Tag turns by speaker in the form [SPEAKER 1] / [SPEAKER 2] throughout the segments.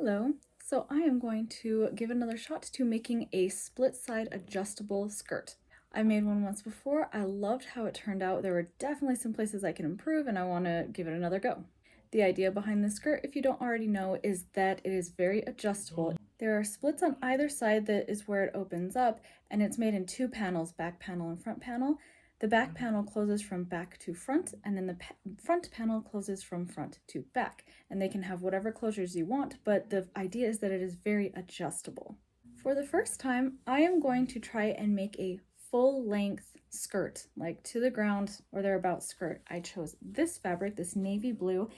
[SPEAKER 1] Hello. So I am going to give another shot to making a split side adjustable skirt. I made one once before. I loved how it turned out. There were definitely some places I can improve and I want to give it another go. The idea behind this skirt, if you don't already know, is that it is very adjustable. There are splits on either side that is where it opens up, and it's made in two panels, back panel and front panel. The back panel closes from back to front, and then the front panel closes from front to back. And they can have whatever closures you want, but the idea is that it is very adjustable. For the first time, I am going to try and make a full-length skirt, like to the ground or thereabouts skirt. I chose this fabric, this navy blue,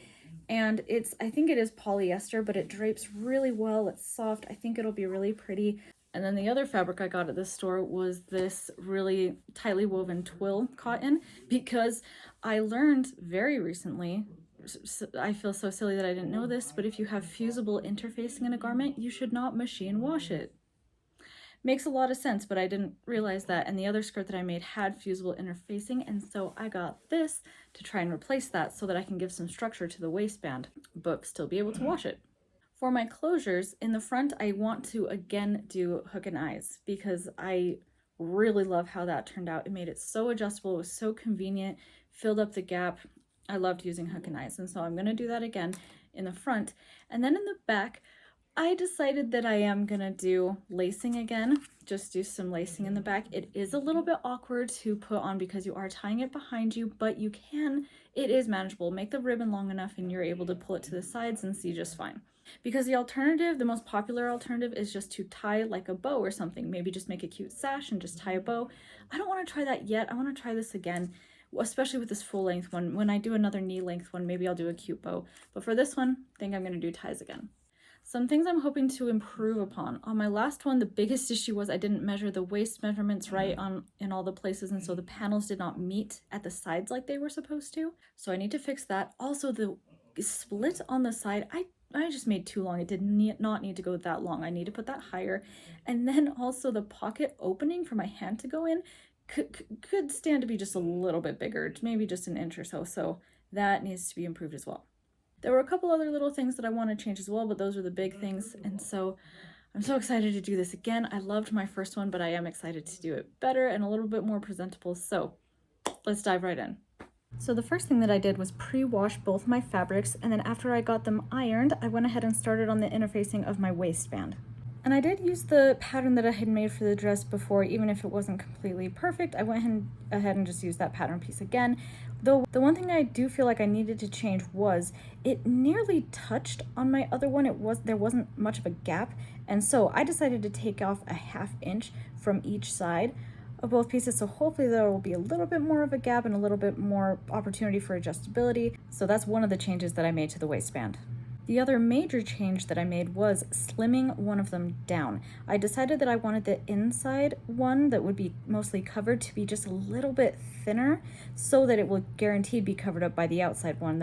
[SPEAKER 1] and I think it is polyester, but it drapes really well. It's soft. I think it'll be really pretty. And then the other fabric I got at this store was this really tightly woven twill cotton, because I learned very recently, I feel so silly that I didn't know this, but if you have fusible interfacing in a garment, you should not machine wash it. Makes a lot of sense, but I didn't realize that, and the other skirt that I made had fusible interfacing, and so I got this to try and replace that so that I can give some structure to the waistband, but still be able to wash it. For my closures, in the front, I want to again do hook and eyes because I really love how that turned out. It made it so adjustable, it was so convenient, filled up the gap. I loved using hook and eyes, and so I'm going to do that again in the front. And then in the back, I decided that I am going to do lacing again, just do some lacing in the back. It is a little bit awkward to put on because you are tying it behind you, but it is manageable. Make the ribbon long enough and you're able to pull it to the sides and see just fine. Because the most popular alternative is just to tie like a bow or something. Maybe just make a cute sash and just tie a bow. I don't want to try that yet. I want to try this again, especially with this full length one. When I do another knee length one, maybe I'll do a cute bow. But for this one, I think I'm going to do ties again. Some things I'm hoping to improve upon. On my last one, the biggest issue was I didn't measure the waist measurements right in all the places, and so the panels did not meet at the sides like they were supposed to. So I need to fix that. Also, the split on the side, I just made too long. It did not need to go that long. I need to put that higher. And then also the pocket opening for my hand to go in could stand to be just a little bit bigger, maybe just an inch or so. So that needs to be improved as well. There were a couple other little things that I want to change as well, but those are the big things. And so I'm so excited to do this again. I loved my first one, but I am excited to do it better and a little bit more presentable. So let's dive right in. So the first thing that I did was pre-wash both my fabrics, and then after I got them ironed, I went ahead and started on the interfacing of my waistband. And I did use the pattern that I had made for the dress before, even if it wasn't completely perfect. I went ahead and just used that pattern piece again. Though the one thing I do feel like I needed to change was it nearly touched on my other one. There wasn't much of a gap, and so I decided to take off a 1/2 inch from each side of both pieces, so hopefully there will be a little bit more of a gap and a little bit more opportunity for adjustability. So that's one of the changes that I made to the waistband. The other major change that I made was slimming one of them down. I decided that I wanted the inside one that would be mostly covered to be just a little bit thinner so that it will guaranteed be covered up by the outside one,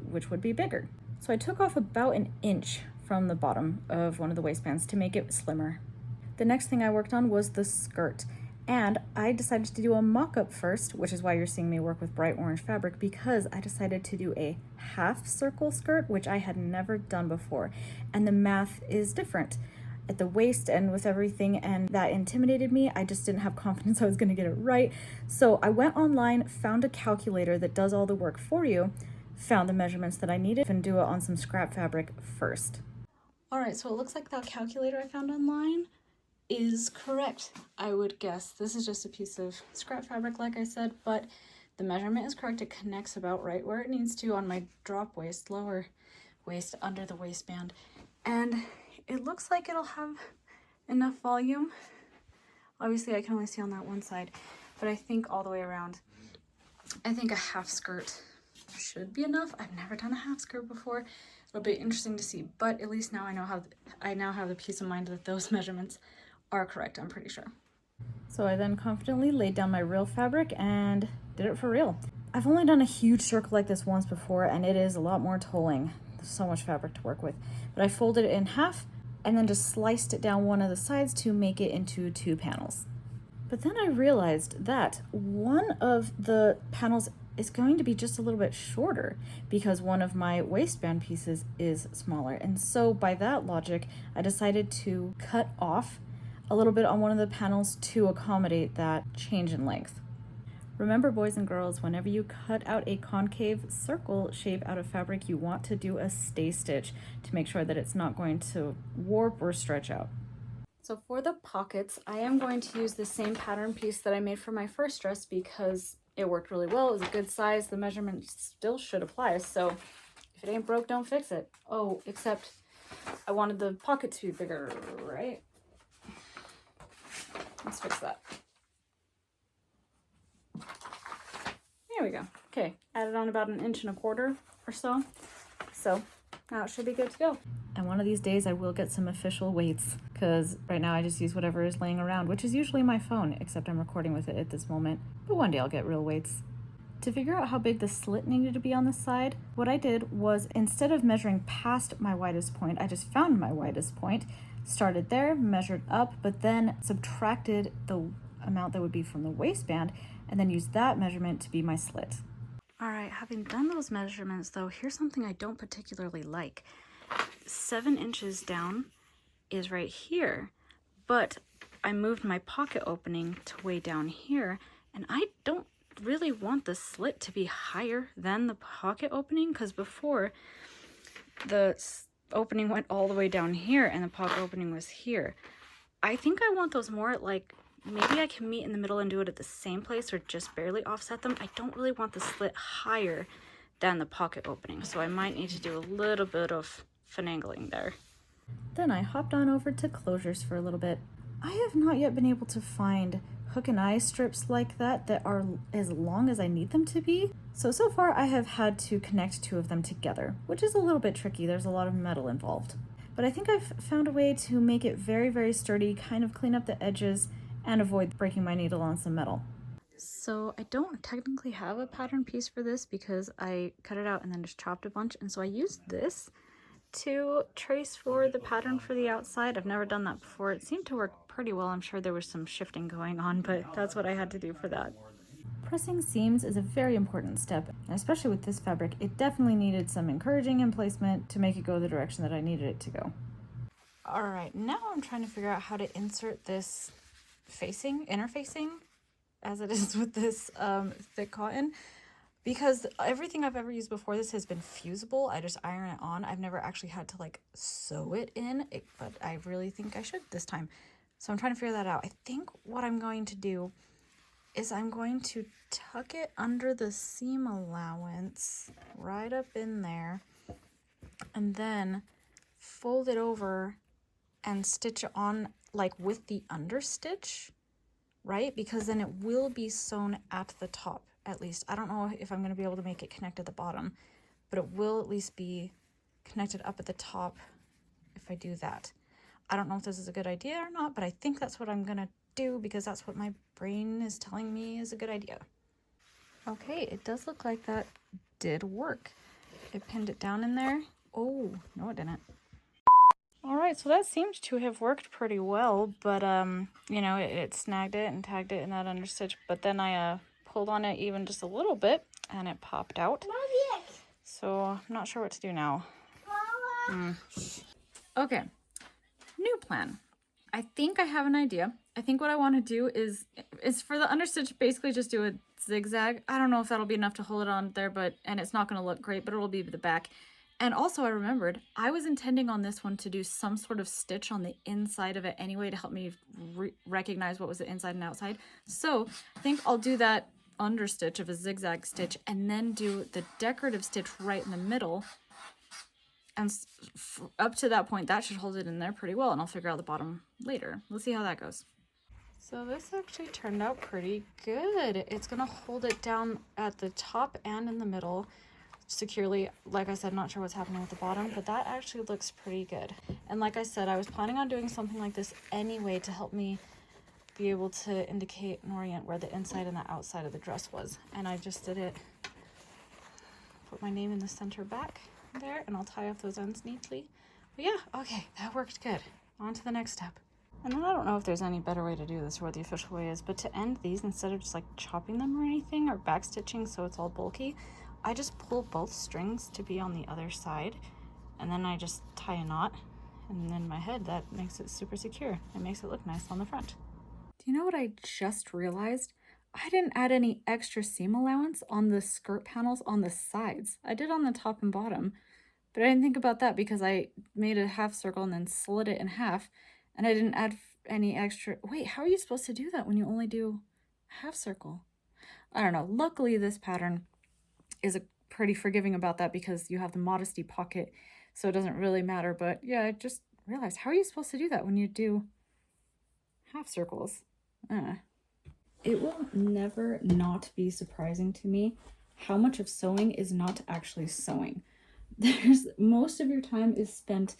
[SPEAKER 1] which would be bigger. So I took off about 1 inch from the bottom of one of the waistbands to make it slimmer. The next thing I worked on was the skirt. And I decided to do a mock-up first, which is why you're seeing me work with bright orange fabric, because I decided to do a 1/2 circle skirt, which I had never done before. And the math is different at the waist and with everything, and that intimidated me. I just didn't have confidence I was going to get it right. So I went online, found a calculator that does all the work for you, found the measurements that I needed, and do it on some scrap fabric first. All right, so it looks like that calculator I found online is correct, I would guess. This is just a piece of scrap fabric, like I said, but the measurement is correct. It connects about right where it needs to on my drop waist, lower waist, under the waistband. And it looks like it'll have enough volume. Obviously, I can only see on that one side, but I think all the way around, I think a 1/2 skirt should be enough. I've never done a 1/2 skirt before. It'll be interesting to see, but at least now I now have the peace of mind that those measurements are correct, I'm pretty sure. So I then confidently laid down my real fabric and did it for real. I've only done a huge circle like this once before, and it is a lot more tolling. There's so much fabric to work with. But I folded it in half and then just sliced it down one of the sides to make it into 2 panels. But then I realized that one of the panels is going to be just a little bit shorter because one of my waistband pieces is smaller. And so by that logic, I decided to cut off a little bit on one of the panels to accommodate that change in length. Remember, boys and girls, whenever you cut out a concave circle shape out of fabric, you want to do a stay stitch to make sure that it's not going to warp or stretch out. So for the pockets, I am going to use the same pattern piece that I made for my first dress because it worked really well. It was a good size. The measurement still should apply. So if it ain't broke, don't fix it. Oh, except I wanted the pocket to be bigger, right? Let's fix that. There we go. Okay, added on about 1.25 inches or so. So now it should be good to go. And one of these days I will get some official weights because right now I just use whatever is laying around, which is usually my phone, except I'm recording with it at this moment. But one day I'll get real weights. To figure out how big the slit needed to be on the side, what I did was instead of measuring past my widest point, I just found my widest point, started there, measured up, but then subtracted the amount that would be from the waistband and then used that measurement to be my slit. All right, having done those measurements though, here's something I don't particularly like. 7 inches down is right here, but I moved my pocket opening to way down here, and I don't really want the slit to be higher than the pocket opening because before the opening went all the way down here and the pocket opening was here. I think I want those more like, maybe I can meet in the middle and do it at the same place or just barely offset them. I don't really want the slit higher than the pocket opening, so I might need to do a little bit of finagling there. Then I hopped on over to closures for a little bit. I have not yet been able to find hook and eye strips like that are as long as I need them to be. So far I have had to connect 2 of them together, which is a little bit tricky. There's a lot of metal involved. But I think I've found a way to make it very, very sturdy, kind of clean up the edges, and avoid breaking my needle on some metal. So I don't technically have a pattern piece for this because I cut it out and then just chopped a bunch, and so I used this to trace for the pattern for the outside. I've never done that before. It seemed to work pretty well. I'm sure there was some shifting going on, but that's what I had to do for that. Pressing seams is a very important step, and especially with this fabric, it definitely needed some encouraging and placement to make it go the direction that I needed it to go. All right, now I'm trying to figure out how to insert this interfacing, as it is with this thick cotton, because everything I've ever used before this has been fusible. I just iron it on. I've never actually had to like sew it in, but I really think I should this time. So I'm trying to figure that out. I think what I'm going to do is I'm going to tuck it under the seam allowance right up in there and then fold it over and stitch it on like with the understitch, right? Because then it will be sewn at the top. At least I don't know if I'm going to be able to make it connect at the bottom, but it will at least be connected up at the top if I do that. I don't know if this is a good idea or not, but I think that's what I'm going to do because that's what my brain is telling me is a good idea. Okay, it does look like that did work. It pinned it down in there. Oh, no it didn't. All right, so that seemed to have worked pretty well, but you know, it snagged it and tagged it in that understitch, but then I pulled on it even just a little bit and it popped out. So I'm not sure what to do now. Okay, new plan. I think I have an idea. I think what I want to do is for the understitch, basically just do a zigzag. I don't know if that'll be enough to hold it on there, and it's not going to look great, but it'll be the back. And also I remembered I was intending on this one to do some sort of stitch on the inside of it anyway to help me recognize what was the inside and outside. So I think I'll do that understitch of a zigzag stitch and then do the decorative stitch right in the middle. And up to that point, that should hold it in there pretty well, and I'll figure out the bottom later. Let's see how that goes. So this actually turned out pretty good. It's gonna hold it down at the top and in the middle securely. Like I said, not sure what's happening with the bottom, but that actually looks pretty good. And like I said, I was planning on doing something like this anyway to help me be able to indicate and orient where the inside and the outside of the dress was. And I just did it. Put my name in the center back there, and I'll tie off those ends neatly. But yeah, okay, that worked good. On to the next step. And then I don't know if there's any better way to do this or what the official way is, but to end these, instead of just like chopping them or anything or back stitching so it's all bulky, I just pull both strings to be on the other side, and then I just tie a knot, and then my head, that makes it super secure. It makes it look nice on the front. Do you know what I just realized? I didn't add any extra seam allowance on the skirt panels on the sides. I did on the top and bottom, but I didn't think about that because I made a half circle and then slid it in half, and I didn't add any extra. Wait, how are you supposed to do that when you only do a half circle? I don't know. Luckily, this pattern is pretty forgiving about that because you have the modesty pocket, so it doesn't really matter. But yeah, I just realized, how are you supposed to do that when you do half circles? It will never not be surprising to me how much of sewing is not actually sewing. There's most of your time is spent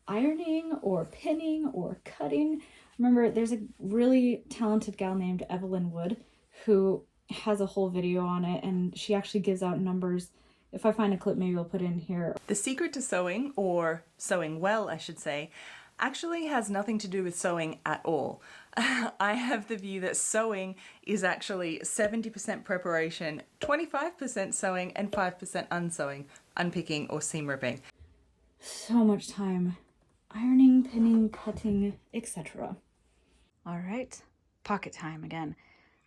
[SPEAKER 1] ironing or pinning or cutting. Remember, there's a really talented gal named Evelyn Wood who has a whole video on it, and she actually gives out numbers. If I find a clip, maybe I'll put it in here.
[SPEAKER 2] The secret to sewing, or sewing well, I should say, actually has nothing to do with sewing at all. I have the view that sewing is actually 70% preparation, 25% sewing, and 5% unsewing, unpicking or seam ripping.
[SPEAKER 1] So much time ironing, pinning, cutting, etc. All right, pocket time again.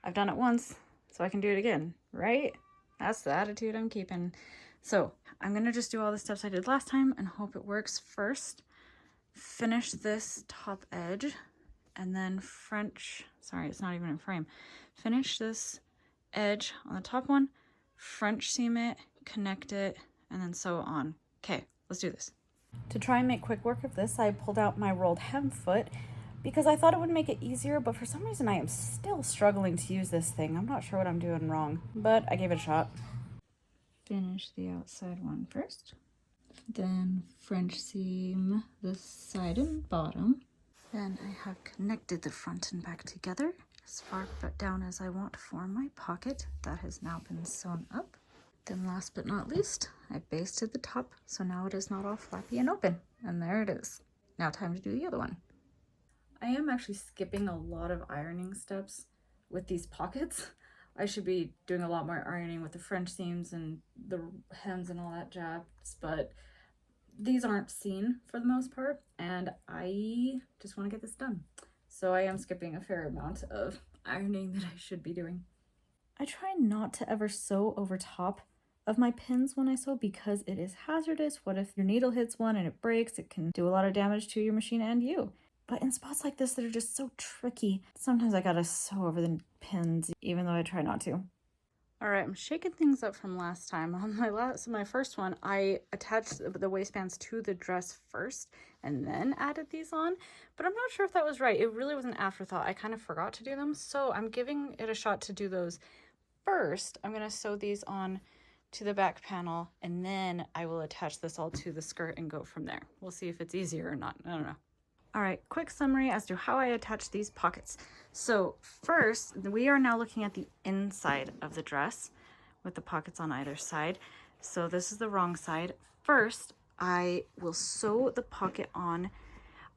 [SPEAKER 1] I've done it once, so I can do it again, right? That's the attitude I'm keeping. So I'm gonna just do all the steps I did last time and hope it works. First, finish this top edge, and then sorry, it's not even in frame. Finish this edge on the top one, French seam it, connect it, and then sew it on. Okay, let's do this. To try and make quick work of this, I pulled out my rolled hem foot because I thought it would make it easier, but for some reason I am still struggling to use this thing. I'm not sure what I'm doing wrong, but I gave it a shot. Finish the outside one first, then French seam the side and bottom. Then I have connected the front and back together as far down as I want for my pocket. That has now been sewn up. Then last but not least, I basted the top, so now it is not all flappy and open. And there it is. Now time to do the other one. I am actually skipping a lot of ironing steps with these pockets. I should be doing a lot more ironing with the French seams and the hems and all that jazz, but these aren't seen for the most part, and I just want to get this done. So I am skipping a fair amount of ironing that I should be doing. I try not to ever sew over top of my pins when I sew because it is hazardous. What if your needle hits one and it breaks? It can do a lot of damage to your machine and you. But in spots like this that are just so tricky, sometimes I gotta sew over the pins, even though I try not to. All right, I'm shaking things up from last time. On my first one, I attached the waistbands to the dress first and then added these on, but I'm not sure if that was right. It really was an afterthought. I kind of forgot to do them, so I'm giving it a shot to do those first. I'm gonna sew these on to the back panel, and then I will attach this all to the skirt and go from there. We'll see if it's easier or not. I don't know. All right, quick summary as to how I attach these pockets. So first, we are now looking at the inside of the dress with the pockets on either side. So this is the wrong side. First, I will sew the pocket on,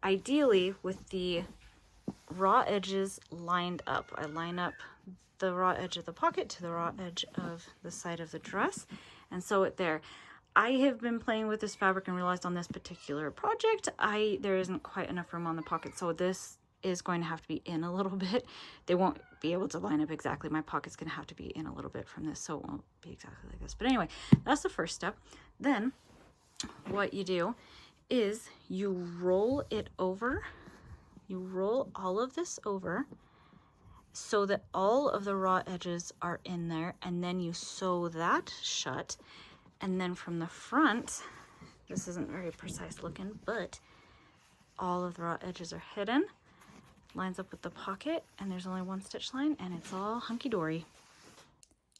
[SPEAKER 1] ideally with the raw edges lined up. I line up the raw edge of the pocket to the raw edge of the side of the dress and sew it there. I have been playing with this fabric and realized on this particular project, there isn't quite enough room on the pocket, so this is going to have to be in a little bit. They won't be able to line up exactly. My pocket's going to have to be in a little bit from this, so it won't be exactly like this. But anyway, that's the first step. Then what you do is you roll it over. You roll all of this over so that all of the raw edges are in there, and then you sew that shut. And then from the front, this isn't very precise looking, but all of the raw edges are hidden, lines up with the pocket, and there's only one stitch line, and it's all hunky-dory.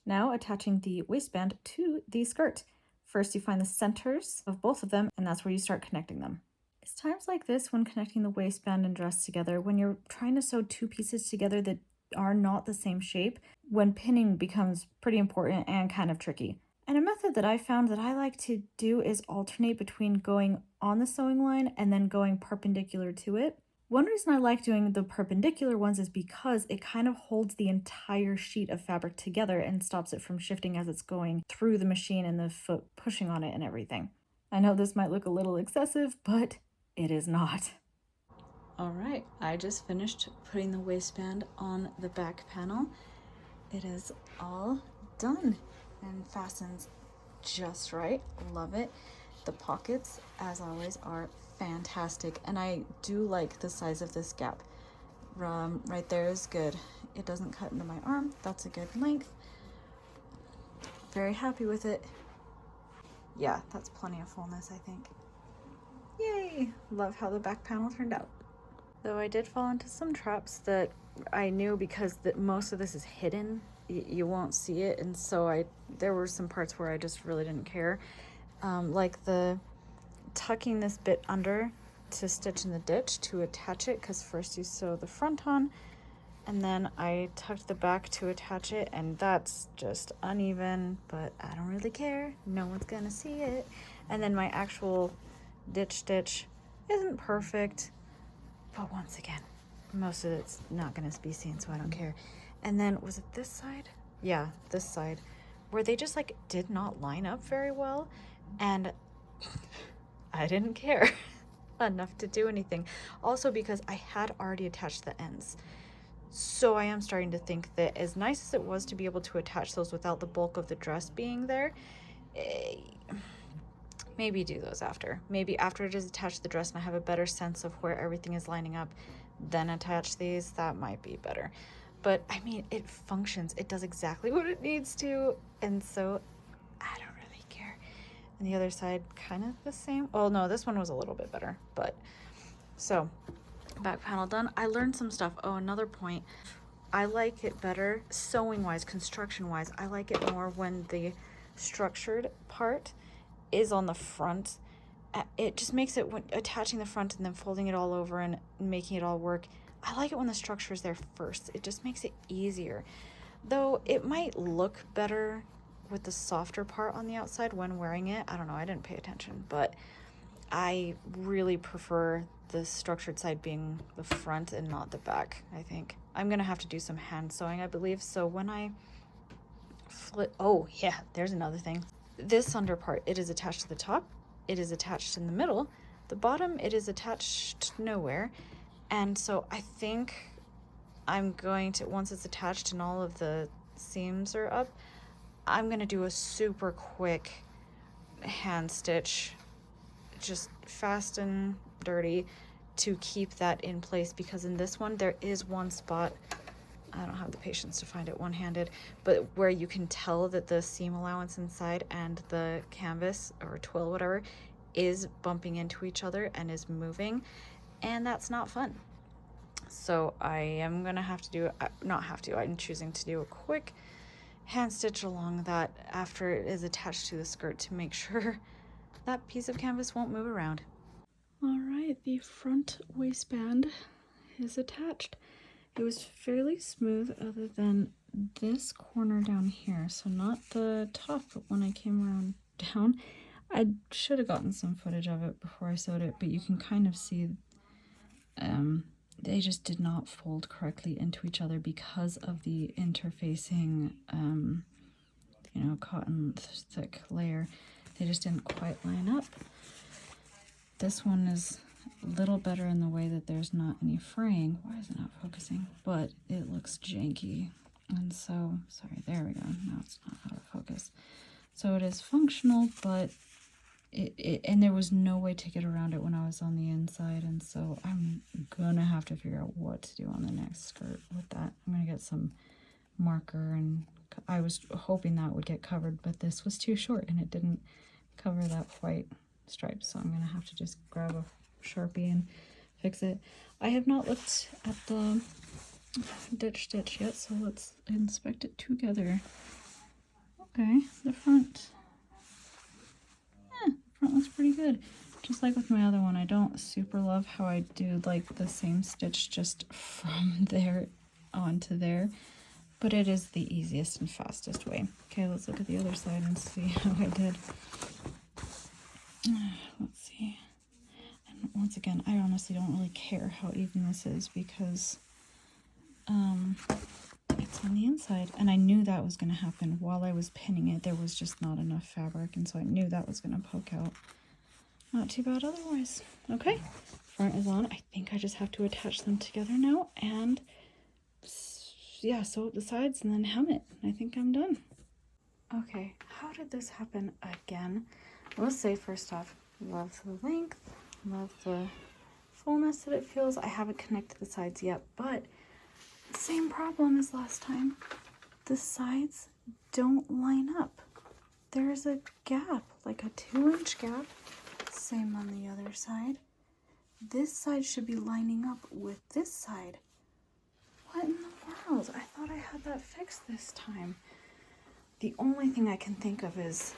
[SPEAKER 1] Now attaching the waistband to the skirt. First, you find the centers of both of them, and that's where you start connecting them. It's times like this when connecting the waistband and dress together, when you're trying to sew two pieces together that are not the same shape, when pinning becomes pretty important and kind of tricky. And a method that I found that I like to do is alternate between going on the sewing line and then going perpendicular to it. One reason I like doing the perpendicular ones is because it kind of holds the entire sheet of fabric together and stops it from shifting as it's going through the machine and the foot pushing on it and everything. I know this might look a little excessive, but it is not. All right, I just finished putting the waistband on the back panel. It is all done and fastens just right. Love it. The pockets, as always, are fantastic, and I do like the size of this gap. Right there is good. It doesn't cut into my arm. That's a good length. Very happy with it. Yeah, that's plenty of fullness, I think. Yay! Love how the back panel turned out. Though I did fall into some traps that I knew because most of this is hidden. You won't see it, and so there were some parts where I just really didn't care. Like the tucking this bit under to stitch in the ditch to attach it, because first you sew the front on and then I tucked the back to attach it, and that's just uneven, but I don't really care. No one's gonna see it. And then my actual ditch stitch isn't perfect, but once again, most of it's not gonna be seen, so I don't care. And then was it this side? Yeah, this side, where they just like did not line up very well, and I didn't care enough to do anything. Also because I had already attached the ends. So I am starting to think that as nice as it was to be able to attach those without the bulk of the dress being there, maybe do those after. Maybe after it is attached to the dress and I have a better sense of where everything is lining up, then attach these. That might be better. But I mean, it functions. It does exactly what it needs to. And so I don't really care. And the other side, kind of the same. Oh no, this one was a little bit better. But so back panel done. I learned some stuff. Oh, another point. I like it better sewing wise, construction wise. I like it more when the structured part is on the front. It just makes it, when attaching the front and then folding it all over and making it all work, I like it when the structure is there first. It just makes it easier. Though it might look better with the softer part on the outside when wearing it. I don't know, I didn't pay attention, but I really prefer the structured side being the front and not the back, I think. I'm gonna have to do some hand sewing, I believe, so when I flip, oh yeah, there's another thing. This under part, it is attached to the top, it is attached in the middle, the bottom, it is attached nowhere, and so I think I'm going to, once it's attached and all of the seams are up, I'm gonna do a super quick hand stitch, just fast and dirty, to keep that in place, because in this one there is one spot, I don't have the patience to find it one-handed, but where you can tell that the seam allowance inside and the canvas or twill, whatever, is bumping into each other and is moving, and that's not fun. So I am gonna have to do, not have to, I'm choosing to do a quick hand stitch along that after it is attached to the skirt to make sure that piece of canvas won't move around. All right, the front waistband is attached. It was fairly smooth other than this corner down here, so not the top, but when I came around down, I should have gotten some footage of it before I sewed it, but you can kind of see they just did not fold correctly into each other because of the interfacing you know, cotton thick layer. They just didn't quite line up. This one is a little better in the way that there's not any fraying. Why is it not focusing? But it looks janky. And so, sorry, there we go. Now it's not out of focus. So it is functional, but and there was no way to get around it when I was on the inside. And so I'm gonna have to figure out what to do on the next skirt with that. I'm gonna get some marker, and I was hoping that would get covered, but this was too short and it didn't cover that white stripe, so I'm gonna have to just grab a Sharpie and fix it. I have not looked at the ditch stitch yet, so let's inspect it together. Okay, the front looks pretty good. Just like with my other one, I don't super love how I do like the same stitch just from there onto there, but it is the easiest and fastest way. Okay, let's look at the other side and see how I did. Let's see. And once again, I honestly don't really care how even this is because it's on the inside. And I knew that was going to happen while I was pinning it. There was just not enough fabric, and so I knew that was going to poke out. Not too bad otherwise. Okay, front is on. I think I just have to attach them together now and yeah, sew up the sides and then hem it. I think I'm done. Okay, how did this happen again? Let's say first off, love the length, love the fullness that it feels. I haven't connected the sides yet, but same problem as last time. The sides don't line up. There's a gap, like a 2-inch gap. Same on the other side. This side should be lining up with this side. What in the world? I thought I had that fixed this time. The only thing I can think of is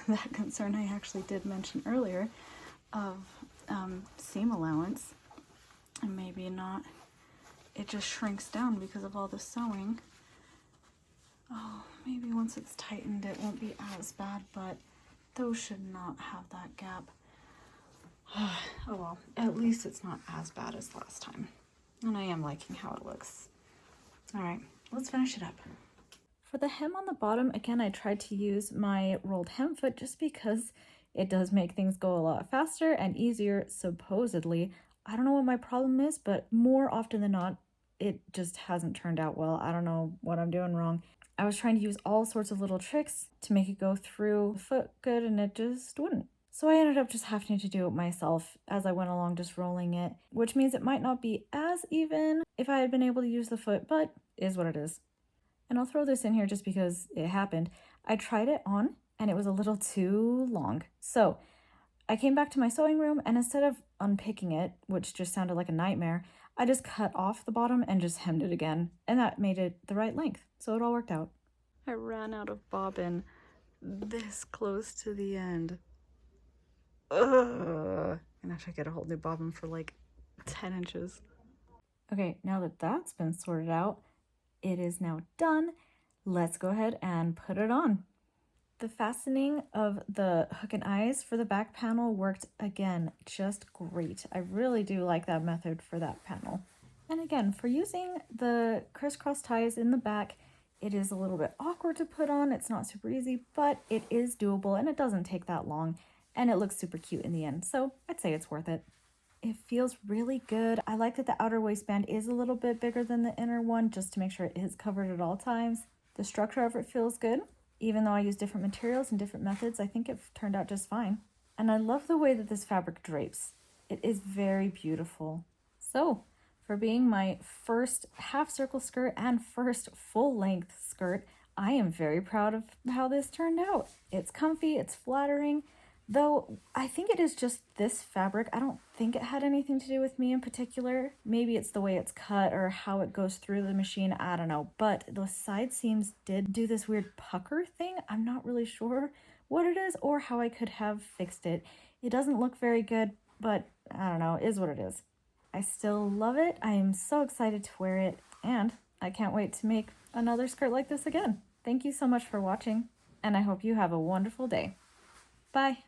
[SPEAKER 1] that concern I actually did mention earlier of seam allowance. And maybe not. It just shrinks down because of all the sewing. Oh, maybe once it's tightened it won't be as bad, but those should not have that gap. Oh well, at least it's not as bad as last time. And I am liking how it looks. Alright, let's finish it up. For the hem on the bottom, again, I tried to use my rolled hem foot just because it does make things go a lot faster and easier, supposedly. I don't know what my problem is, but more often than not, it just hasn't turned out well. I don't know what I'm doing wrong. I was trying to use all sorts of little tricks to make it go through the foot good, and it just wouldn't. So I ended up just having to do it myself as I went along, just rolling it, which means it might not be as even if I had been able to use the foot, but is what it is. And I'll throw this in here just because it happened. I tried it on and it was a little too long. So I came back to my sewing room, and instead of unpicking it, which just sounded like a nightmare, I just cut off the bottom and just hemmed it again, and that made it the right length. So it all worked out. I ran out of bobbin this close to the end. Ugh. I'm gonna have to get a whole new bobbin for like 10 inches. Okay, now that that's been sorted out, it is now done. Let's go ahead and put it on. The fastening of the hook and eyes for the back panel worked again just great. I really do like that method for that panel. And again, for using the crisscross ties in the back, it is a little bit awkward to put on. It's not super easy, but it is doable and it doesn't take that long, and it looks super cute in the end. So I'd say it's worth it. It feels really good. I like that the outer waistband is a little bit bigger than the inner one, just to make sure it is covered at all times. The structure of it feels good. Even though I use different materials and different methods, I think it turned out just fine. And I love the way that this fabric drapes. It is very beautiful. So, for being my first half circle skirt and first full length skirt, I am very proud of how this turned out. It's comfy, it's flattering, though I think it is just this fabric. I don't think it had anything to do with me in particular. Maybe it's the way it's cut or how it goes through the machine, I don't know. But the side seams did do this weird pucker thing. I'm not really sure what it is or how I could have fixed it. It doesn't look very good, but I don't know, it is what it is. I still love it. I am so excited to wear it, and I can't wait to make another skirt like this again. Thank you so much for watching, and I hope you have a wonderful day. Bye.